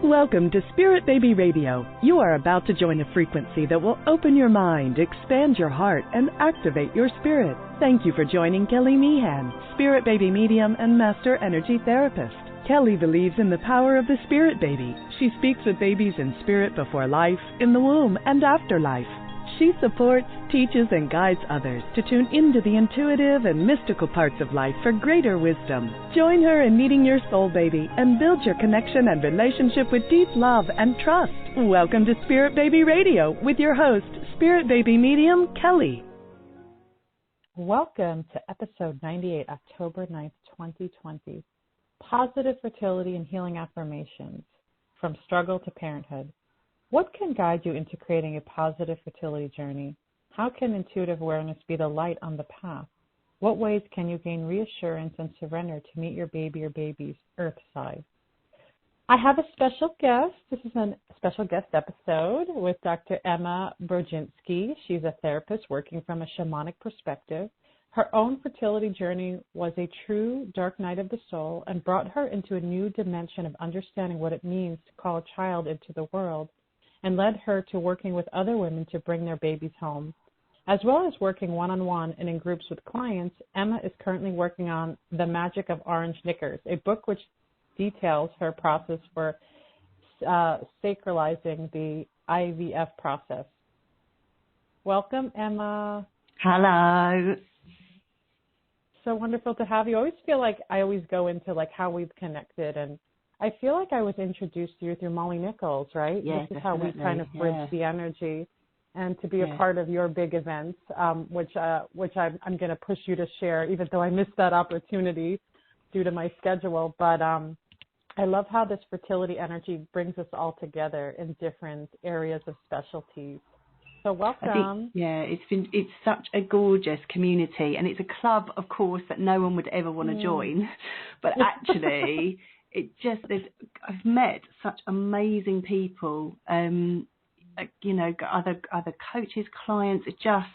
Welcome to Spirit Baby Radio. You are about to join a frequency that will open your mind, expand your heart, and activate your spirit. Thank you for joining Kelly Meehan, Spirit Baby Medium and Master Energy Therapist. Kelly believes in the power of the Spirit Baby. She speaks with babies in spirit before life, in the womb, and after life. She supports, teaches, and guides others to tune into the intuitive and mystical parts of life for greater wisdom. Join her in meeting your soul baby and build your connection and relationship with deep love and trust. Welcome to Spirit Baby Radio with your host, Spirit Baby Medium, Kelly. Welcome to episode 98, October 9th, 2020. Positive Fertility and Healing Affirmations, From Struggle to Parenthood. What can guide you into creating a positive fertility journey? How can intuitive awareness be the light on the path? What ways can you gain reassurance and surrender to meet your baby or baby's earth side? I have a special guest. This is a special guest episode with Dr. Emma Brzezinski. She's a therapist working from a shamanic perspective. Her own fertility journey was a true dark night of the soul and brought her into a new dimension of understanding what it means to call a child into the world, and led her to working with other women to bring their babies home. As well as working one-on-one and in groups with clients, Emma is currently working on The Magic of Orange Knickers, a book which details her process for sacralizing the IVF process. Welcome, Emma. Hello. So wonderful to have you. I always feel like I always go into like how we've connected, and I feel like I was introduced to you through Molly Nichols, right? Yeah, this is how we kind of bridge the energy, and to be a part of your big events, which I'm going to push you to share, even though I missed that opportunity due to my schedule. But I love how this fertility energy brings us all together in different areas of specialties. So welcome. It's such a gorgeous community, and it's a club, of course, that no one would ever want to join, but actually. I've met such amazing people, other coaches, clients. It's just,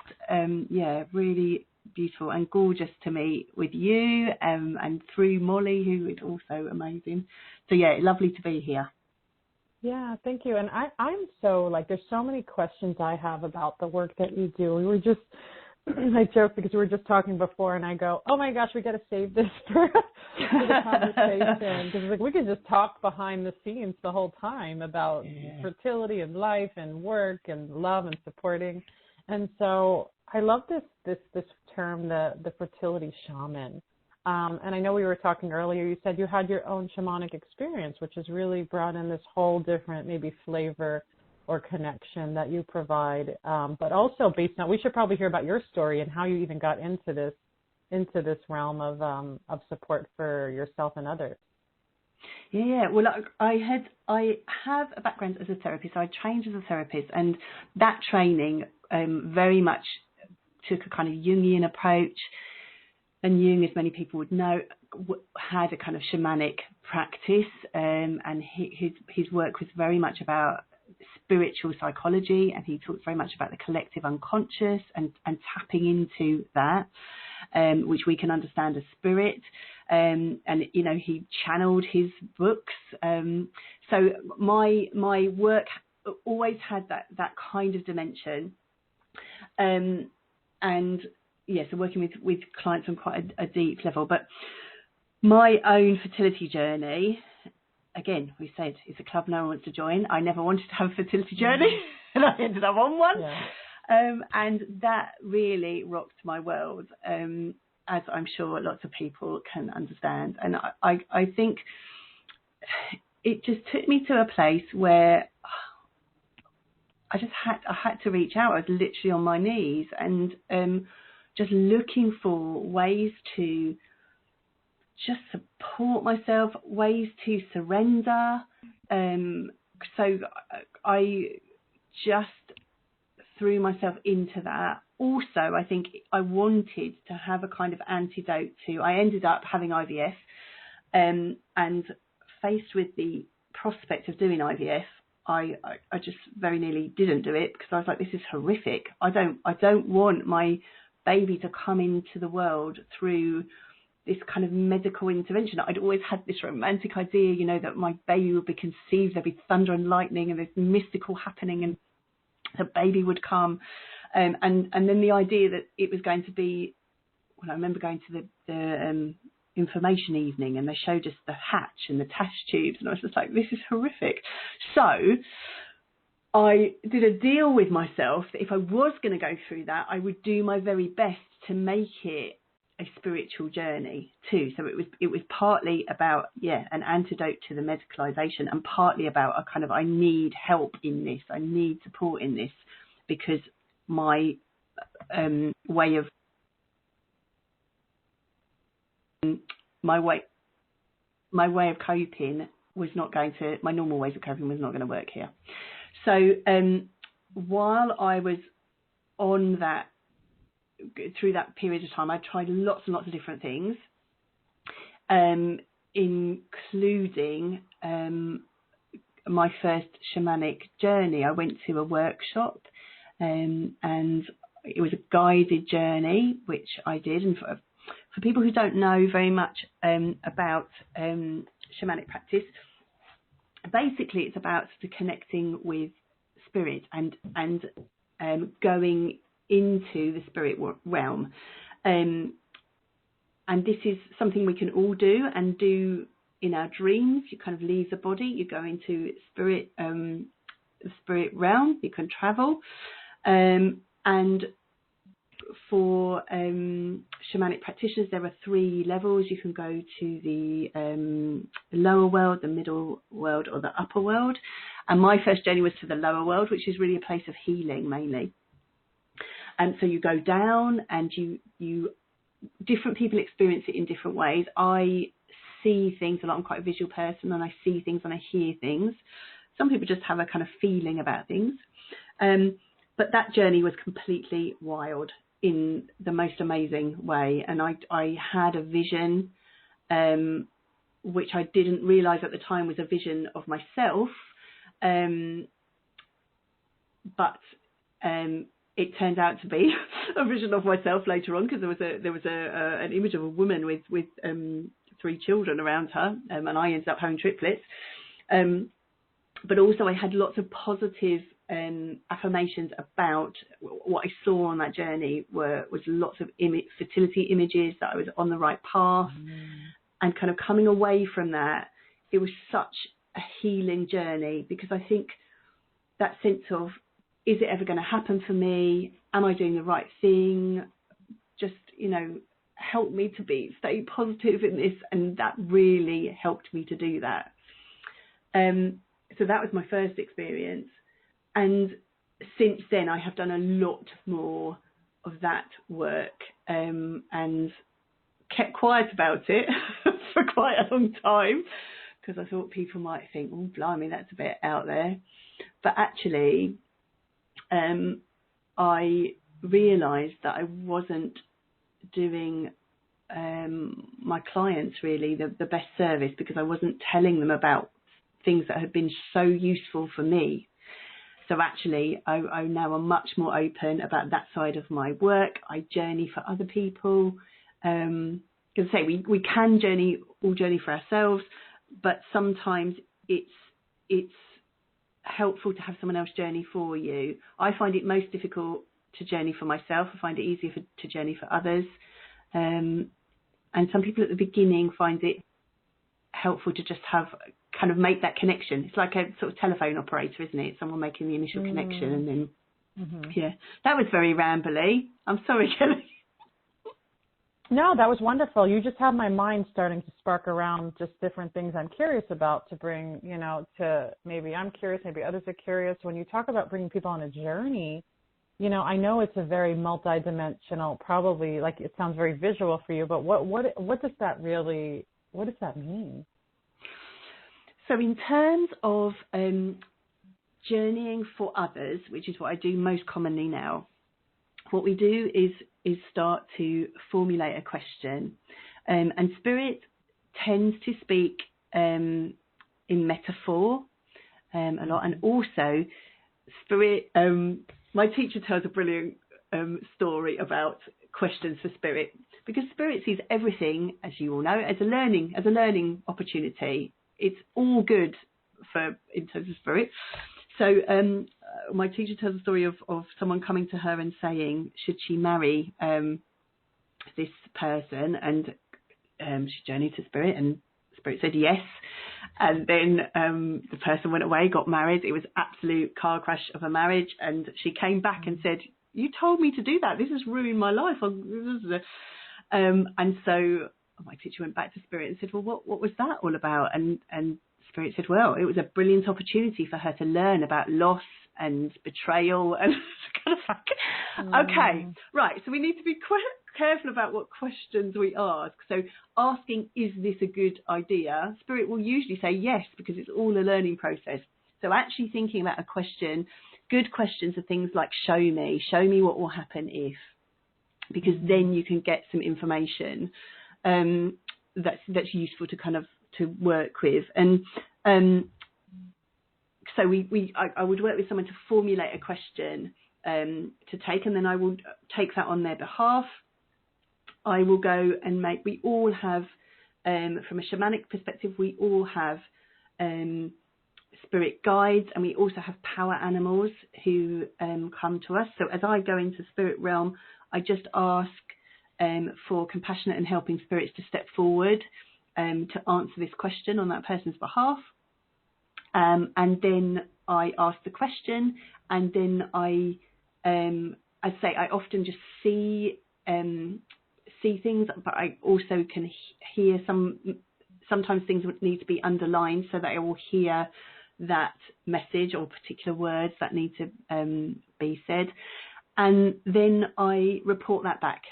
really beautiful and gorgeous to meet with you, and through Molly, who is also amazing. So lovely to be here. Yeah, thank you. And I'm so there's so many questions I have about the work that you do. We were just, I joke because we were just talking before, and I go, oh my gosh, we got to save this for the conversation, because we could just talk behind the scenes the whole time about fertility and life and work and love and supporting. And so I love this term, the fertility shaman. And I know we were talking earlier, you said you had your own shamanic experience, which has really brought in this whole different maybe flavor or connection that you provide, but also based on, we should probably hear about your story and how you even got into this realm of support for yourself and others. Yeah. Well, I have a background as a therapist. I trained as a therapist, and that training very much took a kind of Jungian approach. And Jung, as many people would know, had a kind of shamanic practice, and his work was very much about spiritual psychology, and he talks very much about the collective unconscious and tapping into that, which we can understand as spirit. And he channeled his books. So my work always had that kind of dimension. So working with clients on quite a deep level. But my own fertility journey, again, we said it's a club no one wants to join. I never wanted to have a fertility journey, and I ended up on one. Yeah. And that really rocked my world, as I'm sure lots of people can understand. And I think it just took me to a place where I had to reach out. I was literally on my knees and just looking for ways to just support myself, ways to surrender. So I just threw myself into that. Also, I think I wanted to have a kind of antidote to, I ended up having IVF, and faced with the prospect of doing IVF, I just very nearly didn't do it, because I was like, this is horrific. I don't want my baby to come into the world through this kind of medical intervention. I'd always had this romantic idea, you know, that my baby would be conceived, there'd be thunder and lightning and this mystical happening, and the baby would come. And then the idea that it was going to be, well, I remember going to the information evening, and they showed us the hatch and the test tubes, and I was just like, this is horrific. So I did a deal with myself that if I was going to go through that, I would do my very best to make it a spiritual journey too. So it was partly about, an antidote to the medicalisation, and partly about a kind of, I need help in this, I need support in this, because my way of coping was not going to, my normal ways of coping was not going to work here. So while I was on that, through that period of time, I tried lots and lots of different things, including my first shamanic journey. I went to a workshop, and it was a guided journey, which I did. And for people who don't know very much about shamanic practice, basically it's about connecting with spirit and going into the spirit realm. And this is something we can all do, and do in our dreams. You kind of leave the body, you go into spirit, the spirit realm, you can travel. And for shamanic practitioners, there are 3 levels. You can go to the lower world, the middle world, or the upper world. And my first journey was to the lower world, which is really a place of healing mainly. And so you go down, and you different people experience it in different ways. I see things a lot. I'm quite a visual person, and I see things and I hear things. Some people just have a kind of feeling about things. But that journey was completely wild in the most amazing way. And I had a vision, which I didn't realise at the time was a vision of myself. But it turned out to be a vision of myself later on, because there was an image of a woman with 3 children around her, and I ended up having triplets. But also I had lots of positive affirmations about what I saw on that journey. Was lots of fertility images, that I was on the right path. And kind of coming away from that, it was such a healing journey, because I think that sense of, is it ever going to happen for me? Am I doing the right thing? Just, help me to stay positive in this. And that really helped me to do that. So that was my first experience. And since then, I have done a lot more of that work, and kept quiet about it for quite a long time, because I thought people might think, oh, blimey, that's a bit out there. But actually, I realised that I wasn't doing my clients really the best service, because I wasn't telling them about things that had been so useful for me. So actually, I now am much more open about that side of my work. I journey for other people. As I say, we can all journey for ourselves, but sometimes it's helpful to have someone else journey for you. I find it most difficult to journey for myself. I find it easier to journey for others. And some people at the beginning find it helpful to just kind of make that connection. It's like a sort of telephone operator, isn't it? Someone making the initial connection, and then that was very rambly. I'm sorry, Kelly. No, that was wonderful. You just have my mind starting to spark around just different things I'm curious about to bring, to maybe I'm curious, maybe others are curious. When you talk about bringing people on a journey, I know it's a very multidimensional, probably, like, it sounds very visual for you, but what does that really, what does that mean? So in terms of journeying for others, which is what I do most commonly now, what we do is start to formulate a question. And Spirit tends to speak in metaphor a lot. And also, Spirit, my teacher tells a brilliant story about questions for Spirit. because Spirit sees everything, as you all know, as a learning opportunity. It's all good in terms of Spirit. So my teacher tells a story of someone coming to her and saying, should she marry this person? And she journeyed to Spirit, and Spirit said yes. And then the person went away, got married. It was absolute car crash of a marriage. And she came back and said, you told me to do that. This has ruined my life. And so my teacher went back to Spirit and said, well, what was that all about? And Spirit said, well, it was a brilliant opportunity for her to learn about loss and betrayal. And kind of like, okay, right. So we need to be careful about what questions we ask. So asking, is this a good idea? Spirit will usually say yes, because it's all a learning process. So actually thinking about a question, good questions are things like show me what will happen if, because then you can get some information that's useful to kind of to work with. And so I would work with someone to formulate a question to take, and then I will take that on their behalf. I will go and we all have, from a shamanic perspective, we all have spirit guides, and we also have power animals who come to us. So as I go into spirit realm, I just ask for compassionate and helping spirits to step forward to answer this question on that person's behalf. And then I ask the question, and then I often just see things, but I also can hear sometimes things would need to be underlined so that I will hear that message or particular words that need to be said. And then I report that back.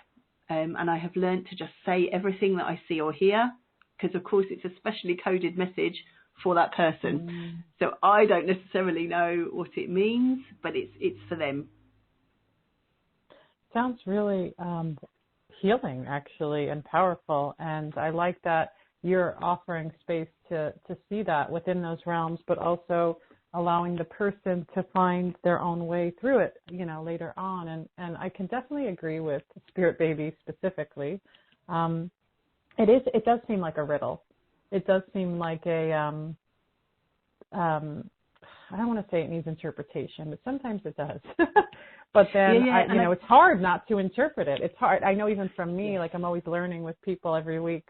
And I have learned to just say everything that I see or hear, because of course it's a specially coded message for that person. So I don't necessarily know what it means, but it's for them. Sounds really healing, actually, and powerful. And I like that you're offering space to see that within those realms, but also allowing the person to find their own way through it, later on. And I can definitely agree with Spirit Baby specifically. It does seem like a riddle. It does seem like a, I don't want to say it needs interpretation, but sometimes it does. But then, it's hard not to interpret it. It's hard. I know even from me, like I'm always learning with people every week,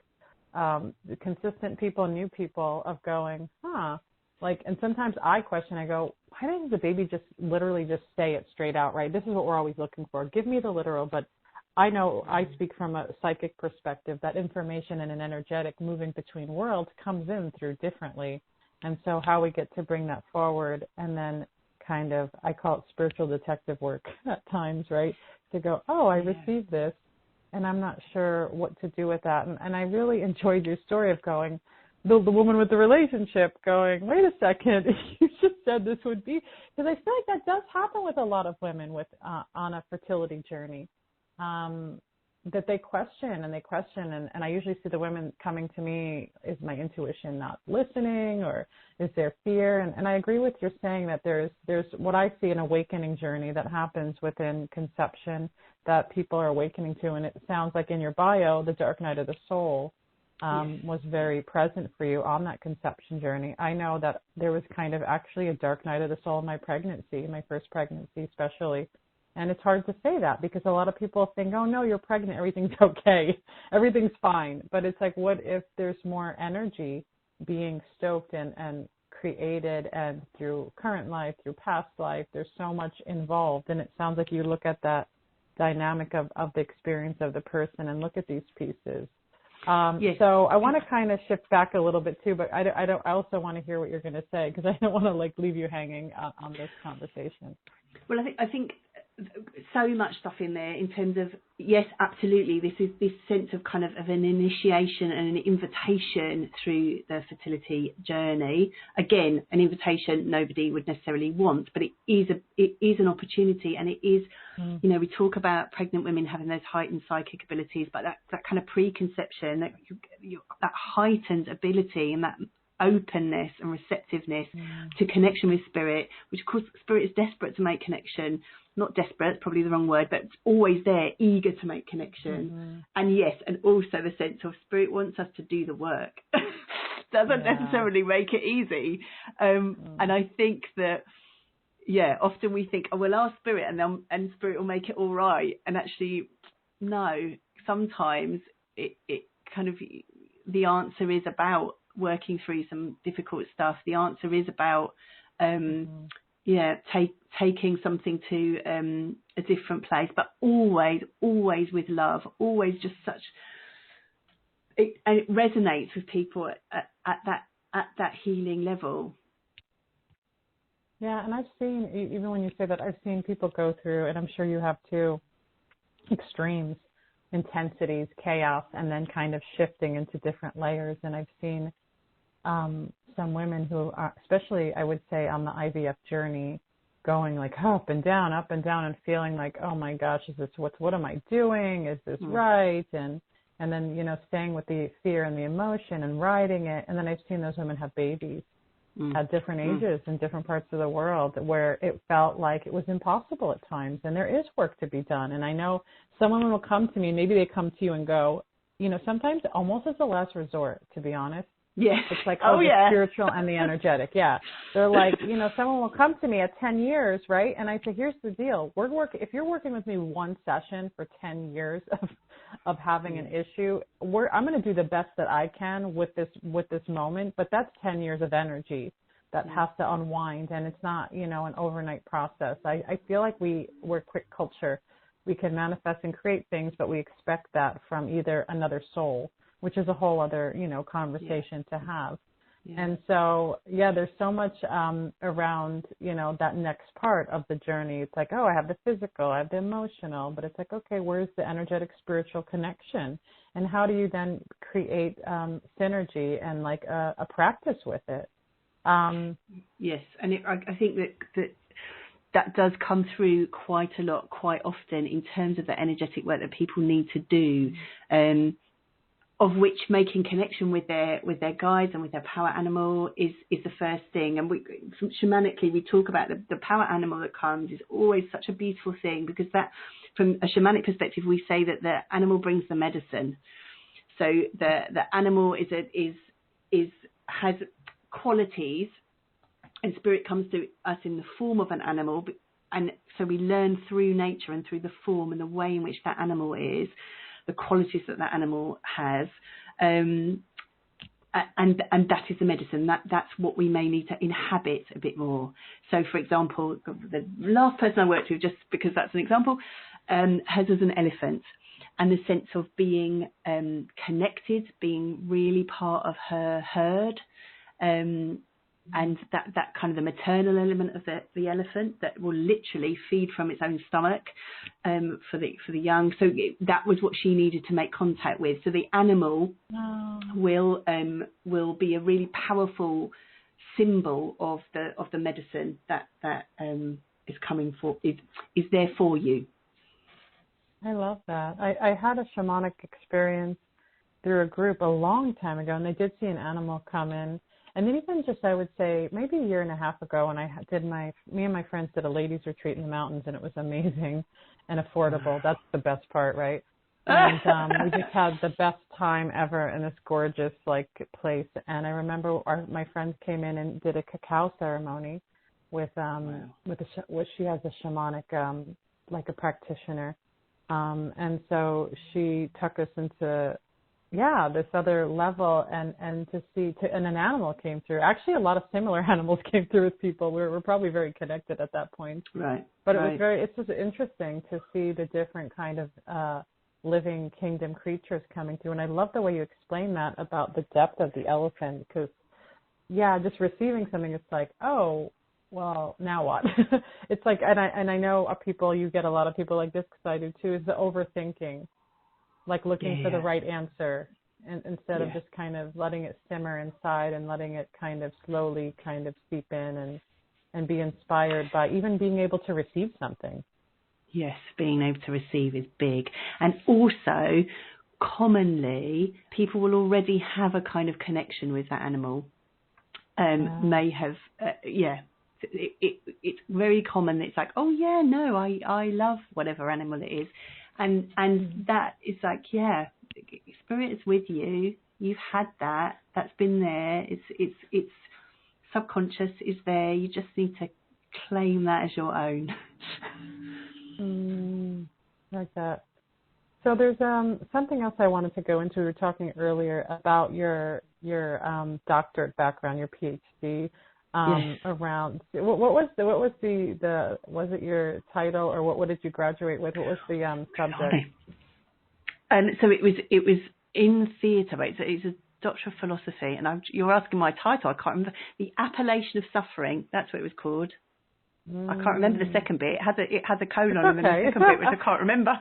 consistent people, new people, of going, and sometimes I question, I go, why doesn't the baby just literally just say it straight out, right? This is what we're always looking for. Give me the literal, but I know I speak from a psychic perspective that information and an energetic moving between worlds comes in through differently. And so how we get to bring that forward, and then kind of, I call it spiritual detective work at times, right? To go, I received this, and I'm not sure what to do with that. And I really enjoyed your story of going, the woman with the relationship going, wait a second, you just said this would be, because I feel like that does happen with a lot of women with on a fertility journey, that they question, and I usually see the women coming to me, is my intuition not listening, or is there fear? And I agree with your saying that there's what I see an awakening journey that happens within conception that people are awakening to, and it sounds like in your bio, the dark night of the soul was very present for you on that conception journey. I know that there was kind of actually a dark night of the soul in my pregnancy, my first pregnancy especially. And it's hard to say that because a lot of people think, oh, no, you're pregnant, everything's okay, everything's fine. But it's like, what if there's more energy being stoked and created, and through current life, through past life, there's so much involved. And it sounds like you look at that dynamic of the experience of the person and look at these pieces. Yes. So I want to kind of shift back a little bit too, but I also want to hear what you're going to say, because I don't want to leave you hanging on this conversation. Well, I think so much stuff in there in terms of, yes, absolutely, this is this sense of kind of an initiation and an invitation through the fertility journey. Again, an invitation nobody would necessarily want, but it is an opportunity, and it is, we talk about pregnant women having those heightened psychic abilities, but that kind of preconception, that heightened ability and that openness and receptiveness to connection with spirit, which of course spirit is desperate to make connection not desperate, probably the wrong word, but always there, eager to make connection. And yes, and also the sense of spirit wants us to do the work. Doesn't necessarily make it easy. And I think that, often we think, oh, we'll ask spirit and spirit will make it all right. And actually, no, sometimes it kind of, the answer is about working through some difficult stuff. The answer is about, taking something to a different place, but always with love, always just such, and it resonates with people at that healing level. Yeah, and I've seen, even when you say that, I've seen people go through, and I'm sure you have too, extremes, intensities, chaos, and then kind of shifting into different layers. And I've seen some women who are, especially I would say on the IVF journey, going like up and down and feeling like, oh my gosh, is this, what am I doing? Is this right? And then, you know, staying with the fear and the emotion and riding it. And then I've seen those women have babies at different ages in different parts of the world where it felt like it was impossible at times. And there is work to be done. And I know some women will come to me, maybe they come to you and go, you know, sometimes almost as a last resort, to be honest. Yes. It's like, the spiritual and the energetic. Yeah. They're like, you know, someone will come to me at 10 years, right? And I say, here's the deal. If you're working with me one session for 10 years of having an issue, I'm going to do the best that I can with this moment, but that's 10 years of energy that has to unwind, and it's not, you know, an overnight process. I feel like we're quick culture. We can manifest and create things, but we expect that from either another soul, which is a whole other, you know, conversation to have. Yeah. And so, there's so much around, you know, that next part of the journey. It's like, oh, I have the physical, I have the emotional, but it's like, okay, where's the energetic spiritual connection? And how do you then create synergy and like a practice with it? Yes, and I think that does come through quite a lot, quite often, in terms of the energetic work that people need to do. Of which making connection with their guides and with their power animal is the first thing. And shamanically, we talk about the power animal that comes is always such a beautiful thing, because that, from a shamanic perspective, we say that the animal brings the medicine. So the animal has qualities, and spirit comes to us in the form of an animal, and so we learn through nature and through the form and the way in which that animal is, the qualities that animal has, and that is the medicine. That's what we may need to inhabit a bit more. So, for example, the last person I worked with, just because that's an example, hers was an elephant, and the sense of being connected, being really part of her herd, and that kind of the maternal element of the elephant that will literally feed from its own stomach for the young. So that was what she needed to make contact with. So the animal will be a really powerful symbol of the medicine that is coming for is there for you. I love that. I had a shamanic experience through a group a long time ago, and they did see an animal come in. And then even just, I would say, maybe a year and a half ago, when me and my friends did a ladies retreat in the mountains, and it was amazing and affordable. That's the best part, right? And we just had the best time ever in this gorgeous, like, place. And I remember my friends came in and did a cacao ceremony with she has a shamanic, like a practitioner. And so she took us into this other level, and to see, and an animal came through. Actually, a lot of similar animals came through with people. We're probably very connected at that point. Right. But it's just interesting to see the different kind of living kingdom creatures coming through. And I love the way you explain that about the depth of the elephant, because, just receiving something, it's like, oh, well, now what? It's like, and I know you get a lot of people like this, because I do too, is the overthinking. Like looking for the right answer, and instead of just kind of letting it simmer inside and letting it kind of slowly kind of seep in and be inspired by even being able to receive something. Yes, being able to receive is big. And also, commonly, people will already have a kind of connection with that animal. May have, it's very common. It's like, oh yeah, no, I love whatever animal it is, and that is like, yeah, spirit is with you. You've had that. That's been there. It's subconscious is there. You just need to claim that as your own. Like that. So there's something else I wanted to go into. We were talking earlier about your doctorate background, your PhD. Yes. Around was it your title, or what did you graduate with? What was the subject? So it was in theatre, but it's a Doctor of Philosophy, and you're asking my title. I can't remember. The Appellation of Suffering. That's what it was called. I can't remember the second bit. It had a colon and then the second bit, which I can't remember.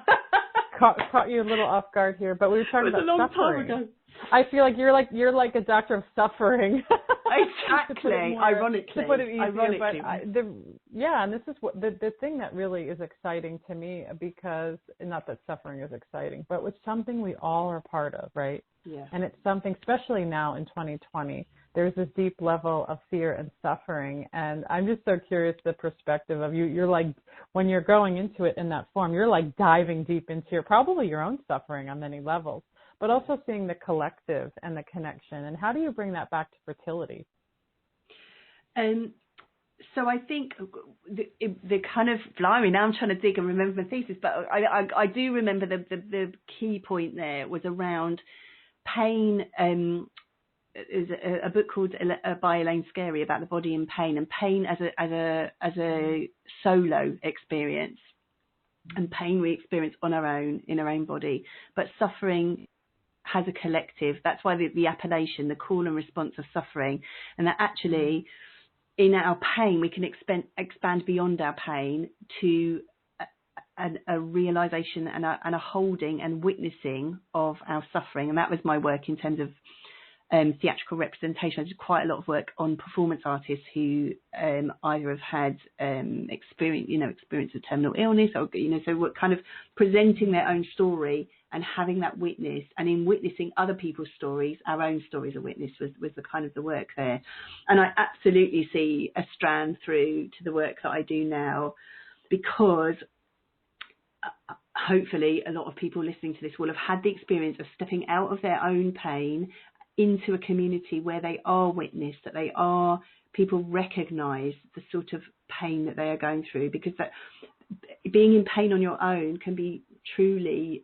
Caught you a little off guard here, but we were talking about suffering. It was a long time ago. I feel like you're like a doctor of suffering. Exactly. Ironically. To put it easier, and this is what the thing that really is exciting to me, because not that suffering is exciting, but it's something we all are part of, right? Yeah. And it's something, especially now in 2020, there's this deep level of fear and suffering, and I'm just so curious the perspective of you. You're like, when you're going into it in that form, you're like diving deep into probably your own suffering on many levels, but also seeing the collective and the connection. And how do you bring that back to fertility? So I think the kind of, blimey, now I'm trying to dig and remember my thesis, but I do remember the key point there was around pain. There's a book called by Elaine Scarry about the body in pain, and pain as a solo experience, and pain we experience on our own in our own body, but suffering has a collective. That's why the appellation, the call and response of suffering, and that actually in our pain we can expand beyond our pain to a realization and a holding and witnessing of our suffering. And that was my work in terms of theatrical representation. I did quite a lot of work on performance artists who either have had experience of terminal illness, or so we're kind of presenting their own story and having that witness, and in witnessing other people's stories, our own stories are witnessed was the kind of the work there. And I absolutely see a strand through to the work that I do now, because hopefully a lot of people listening to this will have had the experience of stepping out of their own pain into a community where they are witnessed, that they are, people recognise the sort of pain that they are going through, because that being in pain on your own can be truly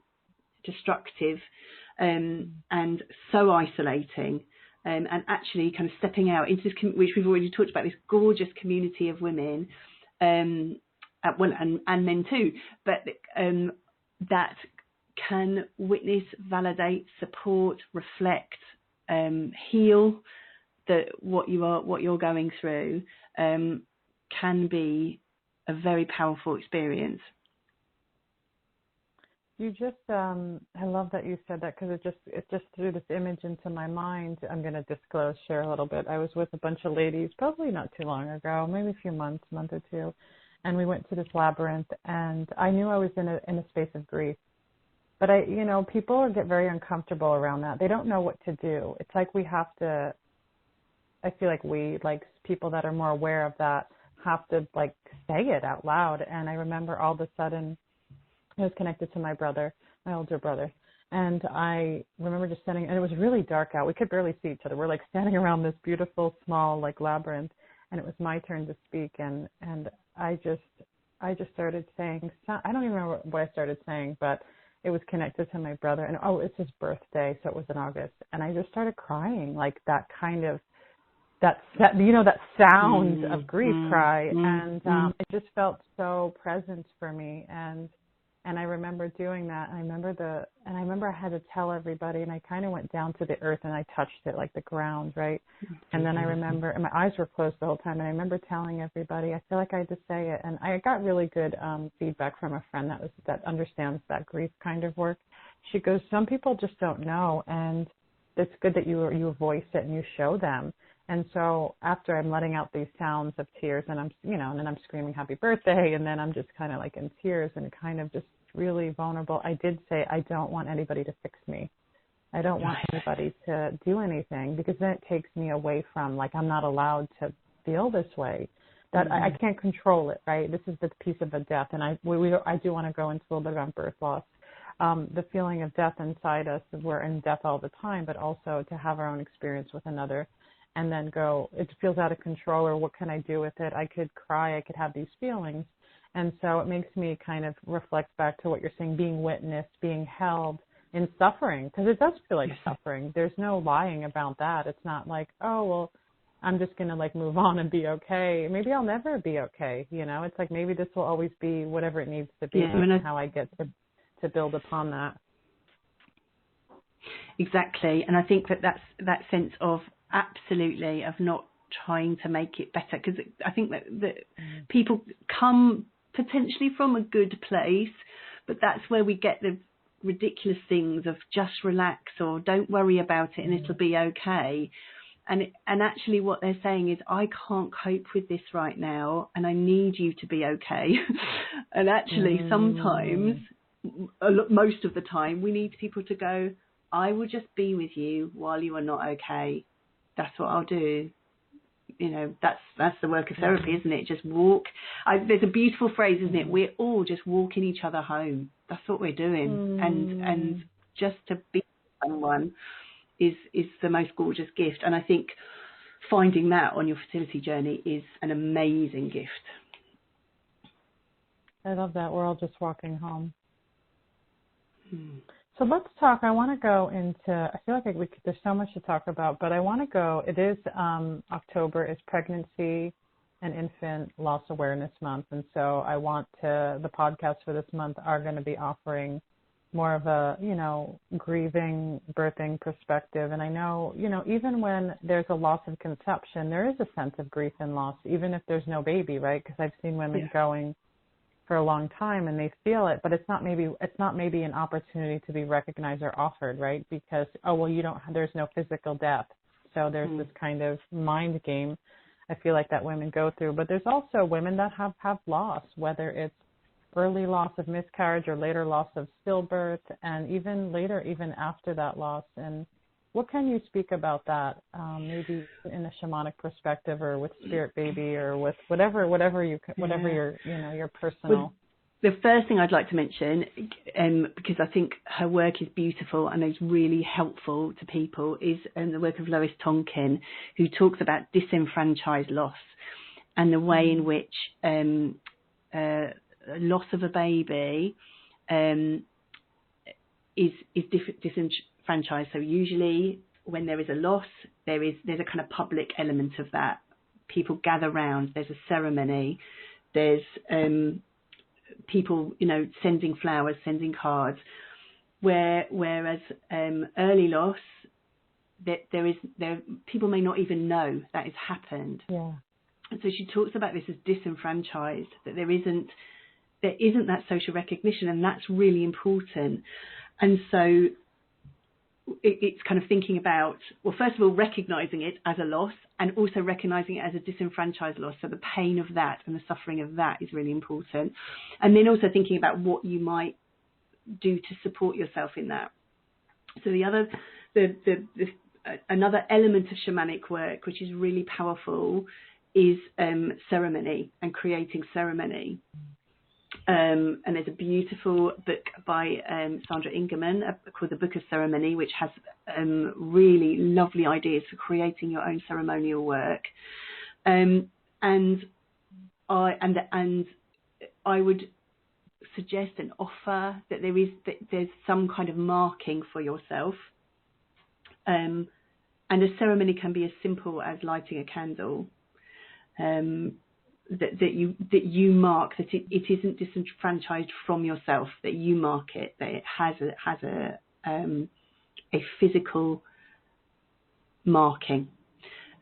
destructive and so isolating, and actually kind of stepping out into this, which we've already talked about, this gorgeous community of women, and men too, but that can witness, validate, support, reflect, heal what you're going through, can be a very powerful experience. You just, I love that you said that, because it just threw this image into my mind. I'm going to share a little bit. I was with a bunch of ladies, probably not too long ago, maybe a month or two, and we went to this labyrinth, and I knew I was in a space of grief. But people get very uncomfortable around that. They don't know what to do. It's like we have to, I feel like people that are more aware of that have to say it out loud. And I remember all of a sudden I was connected to my brother, my older brother. And I remember just standing, and it was really dark out. We could barely see each other. We're standing around this beautiful, small, labyrinth. And it was my turn to speak. And I just started saying, I don't even remember what I started saying, but it was connected to my brother. And it's his birthday, so it was in August. And I just started crying, that kind of, that sound of grief cry. And it just felt so present for me. And I remember doing that. And I remember I had to tell everybody, and I kind of went down to the earth and I touched it, like the ground, right? And then I remember, and my eyes were closed the whole time, and I remember telling everybody, I feel like I had to say it. And I got really good feedback from a friend that understands that grief kind of work. She goes, some people just don't know, and it's good that you voice it and you show them. And so after I'm letting out these sounds of tears, and I'm, and then I'm screaming happy birthday, and then I'm just kind of in tears and kind of just really vulnerable, I did say, I don't want anybody to fix me. I don't want anybody to do anything, because then it takes me away from, I'm not allowed to feel this way. that I can't control it, right? This is the piece of a death, and I do want to go into a little bit about birth loss. The feeling of death inside us, we're in death all the time, but also to have our own experience with another and then go, it feels out of control, or what can I do with it? I could cry, I could have these feelings. And so it makes me kind of reflect back to what you're saying, being witnessed, being held in suffering, because it does feel like suffering. There's no lying about that. It's not like, oh, well, I'm just going to like move on and be okay. Maybe I'll never be okay. You know, it's like maybe this will always be whatever it needs to be, and how I get to build upon that. Exactly. And I think that's that sense of absolutely of not trying to make it better, because I think that people come potentially from a good place, but that's where we get the ridiculous things of just relax or don't worry about it and it'll be okay. And actually what they're saying is, I can't cope with this right now and I need you to be okay. And actually sometimes, most of the time, we need people to go, I will just be with you while you are not okay. That's what I'll do. You know, that's the work of therapy, isn't it? Just walk. There's a beautiful phrase, isn't it? We're all just walking each other home. That's what we're doing. And just to be with someone is the most gorgeous gift. And I think finding that on your fertility journey is an amazing gift. I love that. We're all just walking home. So let's talk. I want to go into, I feel like there's so much to talk about, but I want to go, it is October is Pregnancy and Infant Loss Awareness Month. And so the podcasts for this month are going to be offering more of a, grieving, birthing perspective. And I know, even when there's a loss of conception, there is a sense of grief and loss, even if there's no baby, right? Because I've seen women going for a long time and they feel it, but it's not maybe an opportunity to be recognized or offered, right? Because, there's no physical death. So there's this kind of mind game I feel like that women go through. But there's also women that have loss, whether it's early loss of miscarriage or later loss of stillbirth, and even later, even after that loss. And what can you speak about that, maybe in a shamanic perspective, or with Spirit Baby, or with whatever your personal. Well, the first thing I'd like to mention, because I think her work is beautiful and is really helpful to people, is the work of Lois Tonkin, who talks about disenfranchised loss and the way in which loss of a baby is disenfranchised. So usually when there is a loss, there's a kind of public element of that. People gather round, there's a ceremony, there's people, sending flowers, sending cards, whereas early loss, people may not even know that has happened. Yeah. And so she talks about this as disenfranchised, that there isn't that social recognition, and that's really important. And so it's kind of thinking about, well, first of all, recognizing it as a loss, and also recognizing it as a disenfranchised loss. So the pain of that and the suffering of that is really important. And then also thinking about what you might do to support yourself in that. So another element of shamanic work, which is really powerful, is ceremony and creating ceremony. And there's a beautiful book by Sandra Ingerman called The Book of Ceremony, which has really lovely ideas for creating your own ceremonial work. And I would suggest and offer that there's some kind of marking for yourself. And a ceremony can be as simple as lighting a candle. That you mark that it isn't disenfranchised from yourself, that you mark it, that it has a physical marking.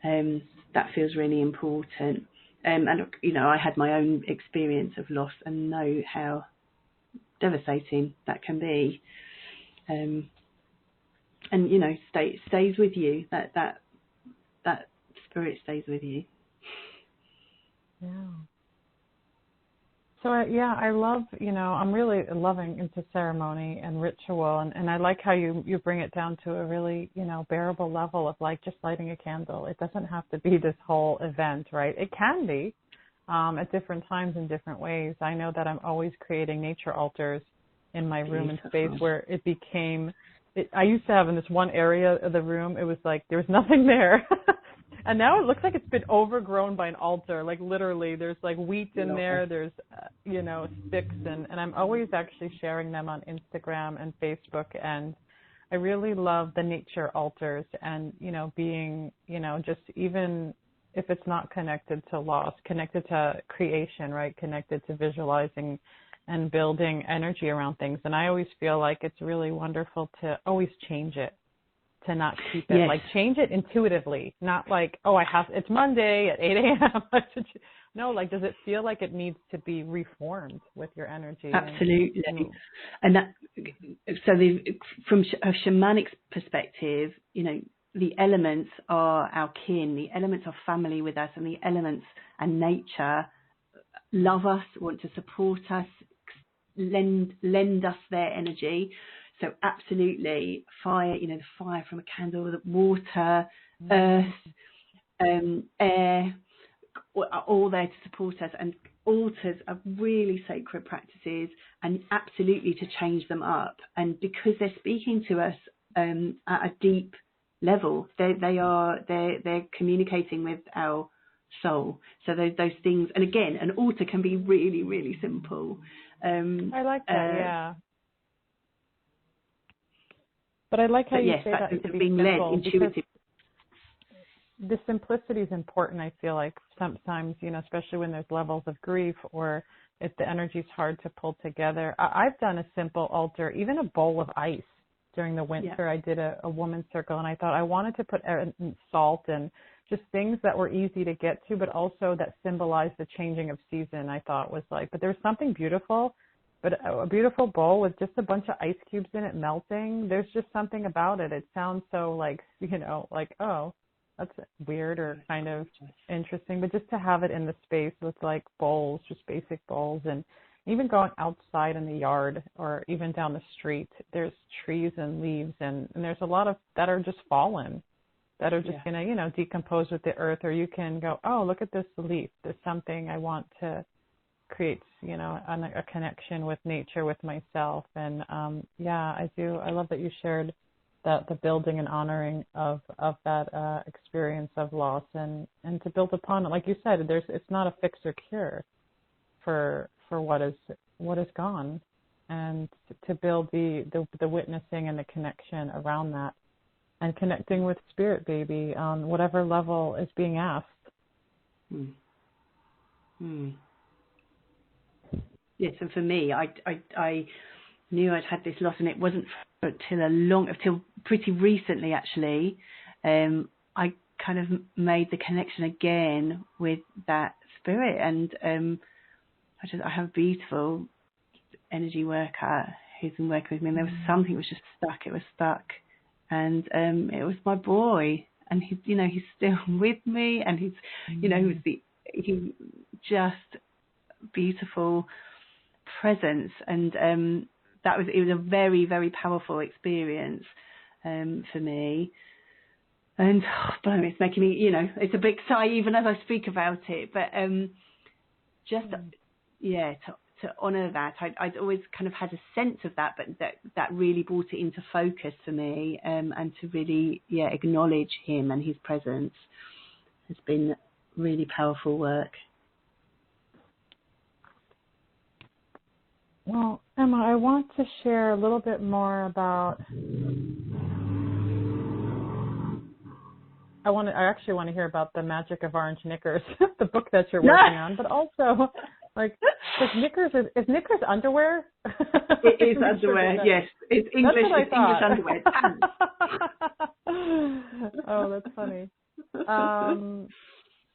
That feels really important. And I had my own experience of loss and know how devastating that can be. And stays with you. That spirit stays with you. Yeah. So, I love, I'm really loving into ceremony and ritual. And I like how you bring it down to a really, bearable level of like just lighting a candle. It doesn't have to be this whole event, right? It can be, at different times in different ways. I know that I'm always creating nature altars in my room and space where it became, I used to have in this one area of the room, it was like there was nothing there. And now it looks like it's been overgrown by an altar. Like literally, there's like wheat in there. There's, sticks. And I'm always actually sharing them on Instagram and Facebook. And I really love the nature altars and, being, just even if it's not connected to loss, connected to creation, right? Connected to visualizing and building energy around things. And I always feel like it's really wonderful to always change it, to not keep it, like change it intuitively, not like, it's Monday at 8 a.m. No, like, does it feel like it needs to be reformed with your energy? Absolutely. And that, so from a shamanic perspective, the elements are our kin, the elements are family with us, and the elements and nature love us, want to support us, lend us their energy. So absolutely, fire, the fire from a candle, the water, earth, air, are all there to support us. And altars are really sacred practices, and absolutely to change them up. And because they're speaking to us at a deep level, they're communicating with our soul. So those things, and again, an altar can be really, really simple. I like that, yeah. But I like how you say that it's being led, intuitive. The simplicity is important, I feel like, sometimes, especially when there's levels of grief or if the energy's hard to pull together. I've done a simple altar, even a bowl of ice during the winter. Yeah. I did a woman's circle, and I thought I wanted to put salt and just things that were easy to get to, but also that symbolized the changing of season, I thought was like. But there's something beautiful. But a beautiful bowl with just a bunch of ice cubes in it melting, there's just something about it. It sounds so like, oh, that's weird or kind of interesting. But just to have it in the space with like bowls, just basic bowls, and even going outside in the yard or even down the street, there's trees and leaves, and there's a lot of that are just fallen, that are just going to, decompose with the earth. Or you can go, oh, look at this leaf. There's something I want to create, a connection with nature, with myself. And I do. I love that you shared the building and honoring of that experience of loss, and to build upon it. Like you said, it's not a fix or cure for what is gone, and to build the witnessing and the connection around that, and connecting with Spirit Baby on whatever level is being asked. Yes, and for me, I knew I'd had this loss, and it wasn't till pretty recently, actually. I kind of made the connection again with that spirit, and I have a beautiful energy worker who's been working with me, and there was something that was just stuck. It was stuck, and it was my boy, and he's still with me, and he's just beautiful presence, and it was a very, very powerful experience for me. And it's making me, it's a big sigh even as I speak about it. But to honour that, I'd always kind of had a sense of that, but that really brought it into focus for me, and to really acknowledge him and his presence has been really powerful work. Well, Emma, I want to share a little bit more about. I actually want to hear about the magic of orange knickers, the book that you're working on, but also, is knickers underwear? It is underwear, yes. It's English. It's English underwear. Oh, that's funny.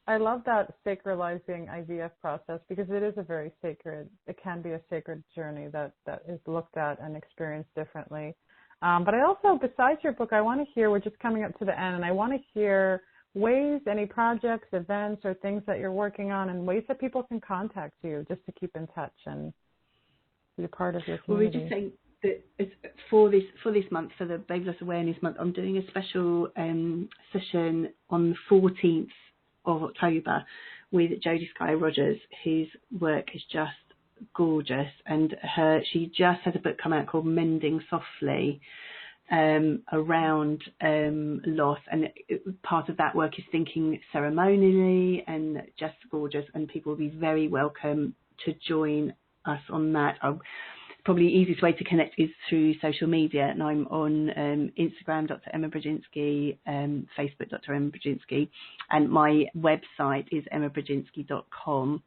I love that sacralizing IVF process, because it is it can be a sacred journey that is looked at and experienced differently. But I also, besides your book, I want to hear, we're just coming up to the end, and I want to hear ways, any projects, events, or things that you're working on, and ways that people can contact you just to keep in touch and be a part of your community. Well, we're just saying that for this month, for the Baby Loss Awareness Month, I'm doing a special session on the 14th of October, with Jodie Skye Rogers, whose work is just gorgeous, and she just has a book come out called Mending Softly, around loss, and part of that work is thinking ceremonially, and just gorgeous, and people will be very welcome to join us on that. Probably the easiest way to connect is through social media, and I'm on Instagram, Dr. Emma Brzezinski, Facebook, Dr. Emma Brzezinski, and my website is emmabrzezinski.com.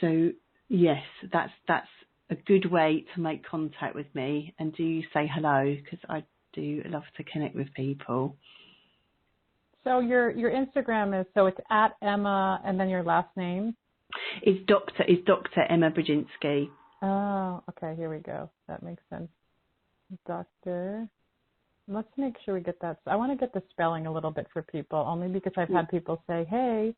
So yes, that's a good way to make contact with me, and do say hello, because I do love to connect with people. So your Instagram is, so it's at Emma and then your last name? Is Dr. Emma Brzezinski. Oh, okay, here we go. That makes sense. Doctor. Let's make sure we get that. I want to get the spelling a little bit for people, only because I've had people say, hey.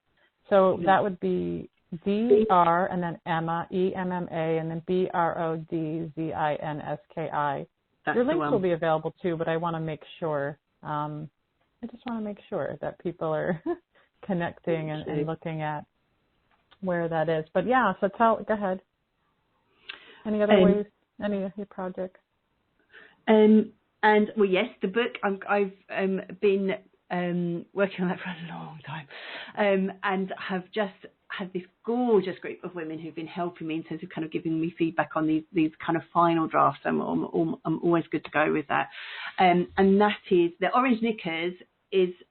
So that would be Dr. and then Emma, EMMA, and then BRODZINSKI. Your links will be available too, but I want to make sure. I just want to make sure that people are connecting and looking at where that is. But yeah, so go ahead. Any other ways? Any of your projects? And well, yes, the book I've been working on that for a long time, and have just had this gorgeous group of women who've been helping me in terms of kind of giving me feedback on these kind of final drafts. I'm always good to go with that, and that is the orange knickers.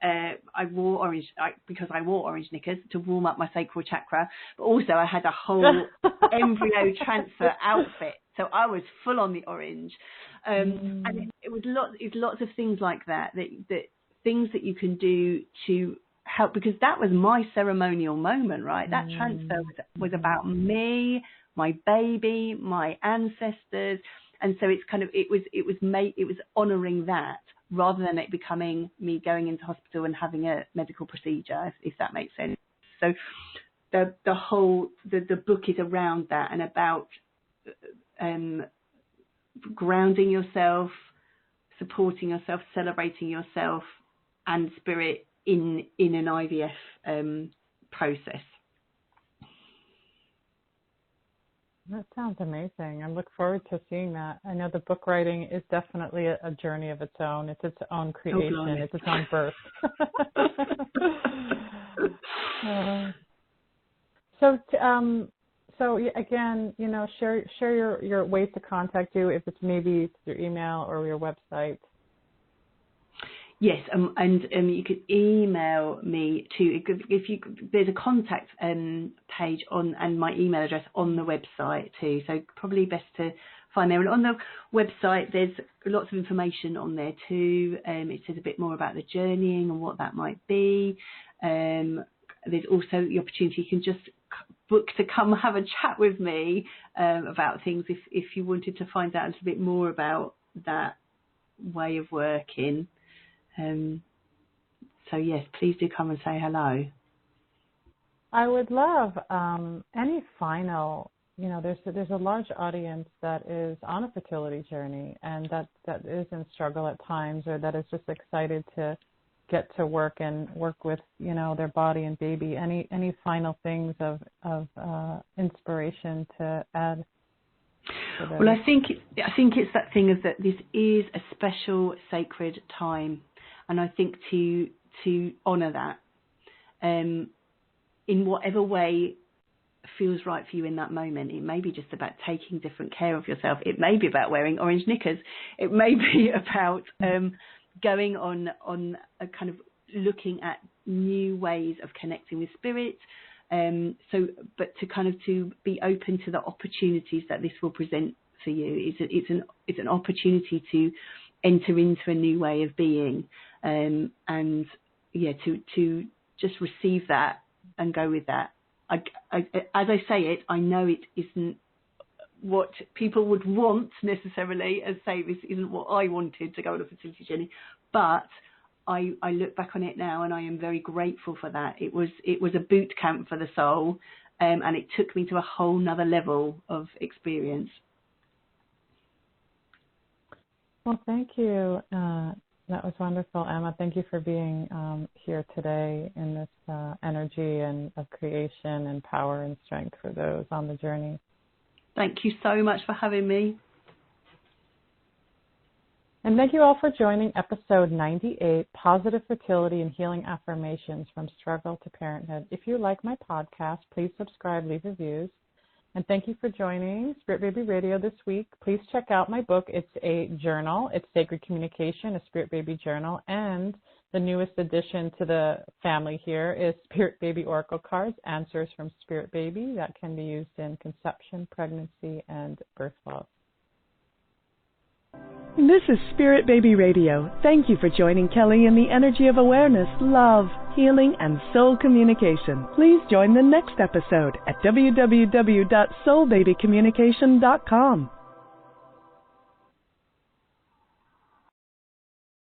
I wore orange because I wore orange knickers to warm up my sacral chakra, but also I had a whole embryo transfer outfit, so I was full on the orange, and it was lots of things like that things that you can do to help, because that was my ceremonial moment, right? That transfer was about me, my baby, my ancestors, and so it's kind of it was honouring that, rather than it becoming me going into hospital and having a medical procedure, if that makes sense. So the book is around that, and about grounding yourself, supporting yourself, celebrating yourself and spirit in an IVF process. That sounds amazing. I look forward to seeing that. I know the book writing is definitely a journey of its own. It's its own creation. It's its own birth. So again, share your ways to contact you, if it's maybe your email or your website. Yes, and you could email me too. There's a contact page and my email address on the website too. So probably best to find there. And on the website, there's lots of information on there too. It says a bit more about the journeying and what that might be. There's also the opportunity you can just book to come have a chat with me about things if you wanted to find out a little bit more about that way of working. So yes, please do come and say hello. I would love any final, there's a large audience that is on a fertility journey and that is in struggle at times, or that is just excited to get to work with, their body and baby. Any final things of inspiration to add? Well, I think it's that thing of that this is a special sacred time. And I think to honour that in whatever way feels right for you in that moment. It may be just about taking different care of yourself. It may be about wearing orange knickers. It may be about going on a kind of looking at new ways of connecting with spirit. But to be open to the opportunities that this will present for you. It's an opportunity to enter into a new way of being, to just receive that and go with that. As I say it, I know it isn't what people would want necessarily, as say this isn't what I wanted to go on a fertility journey, but I look back on it now and I am very grateful for that. It was a boot camp for the soul, and it took me to a whole nother level of experience. Well, thank you, That was wonderful, Emma. Thank you for being here today in this energy and of creation and power and strength for those on the journey. Thank you so much for having me. And thank you all for joining episode 98, Positive Fertility and Healing Affirmations from Struggle to Parenthood. If you like my podcast, please subscribe, leave reviews. And thank you for joining Spirit Baby Radio this week. Please check out my book. It's a journal. It's Sacred Communication, a Spirit Baby journal. And the newest addition to the family here is Spirit Baby Oracle Cards, Answers from Spirit Baby, that can be used in conception, pregnancy, and birth loss. This is Spirit Baby Radio. Thank you for joining Kelly in the energy of awareness, love, healing, and soul communication. Please join the next episode at www.soulbabycommunication.com.